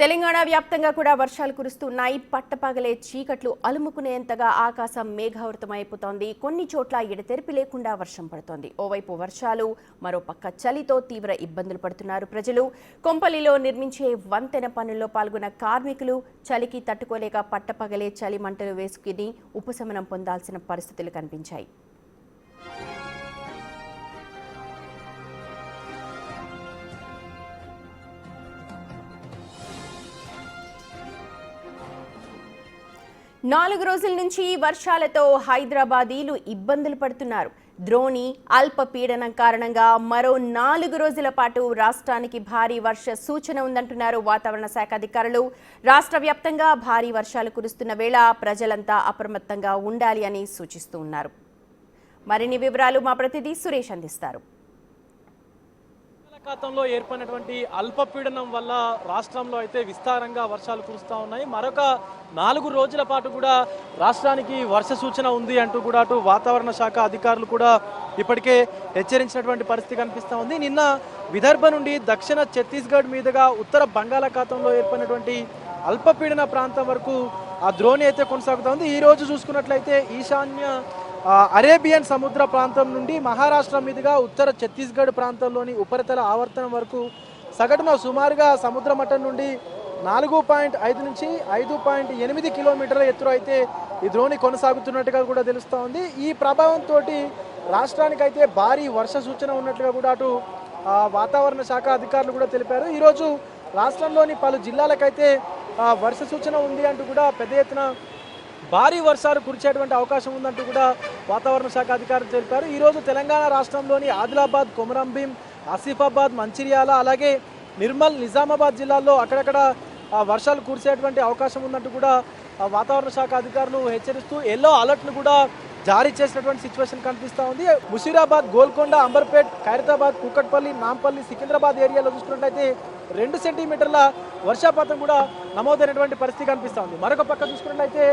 తెలంగాణ వ్యాప్తంగా కూడా వర్షాలు కురుస్తున్నాయి. పట్టపగలే చీకట్లు అలుముకునేంతగా ఆకాశం మేఘావృతమైపోతోంది. కొన్ని చోట్ల ఎడతెరిపి లేకుండా వర్షం పడుతోంది. ఓవైపు వర్షాలు, మరోపక్క చలితో తీవ్ర ఇబ్బందులు పడుతున్నారు ప్రజలు. కొంపల్లిలో నిర్మించే వంతెన పనుల్లో పాల్గొన్న కార్మికులు చలికి తట్టుకోలేక పట్టపగలే చలి మంటలు వేసుకుని ఉపశమనం పొందాల్సిన పరిస్థితులు కనిపించాయి. నాలుగు రోజుల నుంచి వర్షాలతో హైదరాబాదీలు ఇబ్బందులు పడుతున్నారు. ద్రోణి అల్పపీడనం కారణంగా మరో 4 రోజుల పాటు రాష్ట్రానికి భారీ వర్ష సూచన ఉందంటున్నారు వాతావరణ శాఖ అధికారులు. రాష్ట్ర వ్యాప్తంగా భారీ వర్షాలు కురుస్తున్న వేళ ప్రజలంతా అప్రమత్తంగా ఉండాలి అని సూచిస్తూ ఉన్నారు. మరిన్ని వివరాలు మా ప్రతినిధి సురేష్ అందిస్తారు. బంగాళాఖాతంలో ఏర్పడినటువంటి అల్పపీడనం వల్ల రాష్ట్రంలో అయితే విస్తారంగా వర్షాలు కురుస్తూ ఉన్నాయి. మరొక 4 రోజుల పాటు కూడా రాష్ట్రానికి వర్ష సూచన ఉంది అంటూ కూడా అటు వాతావరణ శాఖ అధికారులు కూడా ఇప్పటికే హెచ్చరించినటువంటి పరిస్థితి కనిపిస్తూ ఉంది. నిన్న విదర్భ నుండి దక్షిణ ఛత్తీస్గఢ్ మీదుగా ఉత్తర బంగాళాఖాతంలో ఏర్పడినటువంటి అల్పపీడన ప్రాంతం వరకు ఆ ద్రోణి అయితే కొనసాగుతూ ఉంది. ఈ రోజు చూసుకున్నట్లయితే ఈశాన్య అరేబియన్ సముద్ర ప్రాంతం నుండి మహారాష్ట్ర మీదుగా ఉత్తర ఛత్తీస్గఢ్ ప్రాంతంలోని ఉపరితల ఆవర్తనం వరకు సగటున సుమారుగా సముద్ర మట్టం నుండి 4.5 నుంచి 5.8 కిలోమీటర్ల ఎత్తులో అయితే ఈ ద్రోణి కొనసాగుతున్నట్టుగా కూడా తెలుస్తూ ఉంది. ఈ ప్రభావంతో రాష్ట్రానికైతే భారీ వర్ష సూచన ఉన్నట్లుగా కూడా అటు వాతావరణ శాఖ అధికారులు కూడా తెలిపారు. ఈరోజు రాష్ట్రంలోని పలు జిల్లాలకైతే వర్ష సూచన ఉంది అంటూ కూడా పెద్ద ఎత్తున భారీ వర్షాలు కురిచేటువంటి అవకాశం ఉందంటూ కూడా వాతావరణ శాఖ అధికారులు తెలిపారు. ఈరోజు తెలంగాణ రాష్ట్రంలోని ఆదిలాబాద్, కొమరంభీం, ఆసిఫాబాద్, మంచిర్యాల అలాగే నిర్మల్, నిజామాబాద్ జిల్లాల్లో అక్కడక్కడ వర్షాలు కురిసేటువంటి అవకాశం ఉందంటూ కూడా వాతావరణ శాఖ అధికారులు హెచ్చరిస్తూ ఎల్లో అలర్ట్ను కూడా జారీ చేసినటువంటి సిచ్యువేషన్ కనిపిస్తూ ఉంది. ముషీరాబాద్, గోల్కొండ, అంబర్పేట్, ఖైరతాబాద్, కూకట్పల్లి, నాంపల్లి, సికింద్రాబాద్ ఏరియాలో చూసుకున్నట్లయితే 2 సెంటీమీటర్ల వర్షపాతం కూడా నమోదైనటువంటి పరిస్థితి కనిపిస్తూ ఉంది. మరొక పక్క చూసుకున్నట్లయితే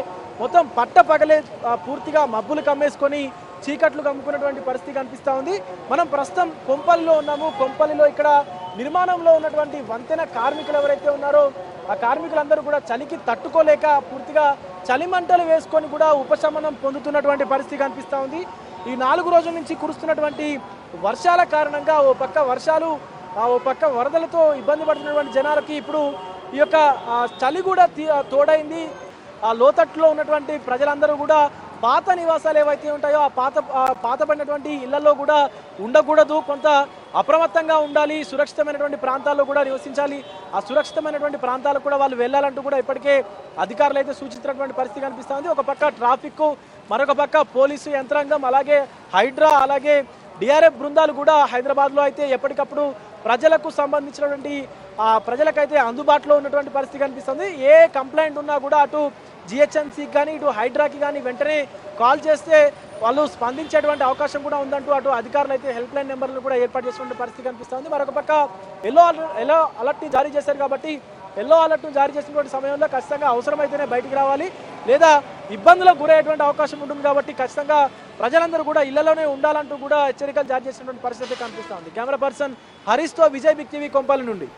మొత్తం పగలే పూర్తిగా మబ్బులు కమ్మేసుకొని చీకట్లు కమ్ముకున్నటువంటి పరిస్థితి కనిపిస్తూ ఉంది. మనం ప్రస్తుతం కొంపల్లిలో ఉన్నాము. కొంపల్లిలో ఇక్కడ నిర్మాణంలో ఉన్నటువంటి వంతెన కార్మికులు ఎవరైతే ఉన్నారో ఆ కార్మికులందరూ కూడా చలికి తట్టుకోలేక పూర్తిగా చలిమంటలు వేసుకొని కూడా ఉపశమనం పొందుతున్నటువంటి పరిస్థితి కనిపిస్తూ ఉంది. ఈ 4 రోజుల నుంచి కురుస్తున్నటువంటి వర్షాల కారణంగా ఓ పక్క వర్షాలు, ఓ పక్క వరదలతో ఇబ్బంది పడుతున్నటువంటి జనాలకి ఇప్పుడు ఈ యొక్క చలి కూడా తోడైంది. ఆ లోతట్టులో ఉన్నటువంటి ప్రజలందరూ కూడా పాత నివాసాలు ఏవైతే ఉంటాయో ఆ పాతబడినటువంటి ఇళ్లలో కూడా ఉండకూడదు, కొంత అప్రమత్తంగా ఉండాలి, సురక్షితమైనటువంటి ప్రాంతాల్లో కూడా నివసించాలి, ఆ సురక్షితమైనటువంటి ప్రాంతాలకు కూడా వాళ్ళు వెళ్ళాలంటూ కూడా ఇప్పటికే అధికారులు అయితే సూచించినటువంటి పరిస్థితి కనిపిస్తుంది. ఒక పక్క ట్రాఫిక్, మరొక పక్క పోలీసు యంత్రాంగం, అలాగే హైడ్రా, అలాగే డిఆర్ఎఫ్ బృందాలు కూడా హైదరాబాద్లో అయితే ఎప్పటికప్పుడు ప్రజలకు సంబంధించినటువంటి ప్రజలకైతే అందుబాటులో ఉన్నటువంటి పరిస్థితి కనిపిస్తుంది. ఏ కంప్లైంట్ ఉన్నా కూడా అటు జిహెచ్ఎంసీకి కానీ ఇటు హైడ్రాకి కానీ వెంటనే కాల్ చేస్తే వాళ్ళు స్పందించేటువంటి అవకాశం కూడా ఉందంటూ అటు అధికారులు అయితే హెల్ప్ లైన్ నెంబర్లు కూడా ఏర్పాటు చేసినటువంటి పరిస్థితి కనిపిస్తుంది. మరొక పక్క ఎల్లో అలర్ట్ని జారీ చేశారు కాబట్టి ఎల్లో అలర్ట్ను జారీ చేసినటువంటి సమయంలో ఖచ్చితంగా అవసరమైతేనే బయటికి రావాలి, లేదా ఇబ్బందులకు గురయ్యేటువంటి అవకాశం ఉంటుంది. కాబట్టి ఖచ్చితంగా ప్రజలందరూ కూడా ఇళ్లలోనే ఉండాలంటూ కూడా హెచ్చరికలు జారీ చేసినటువంటి పరిస్థితి కనిపిస్తుంది. కెమెరా పర్సన్ హరీష్తో విజయ్ బిగ్ టీవీ కొంపల్లి నుండి.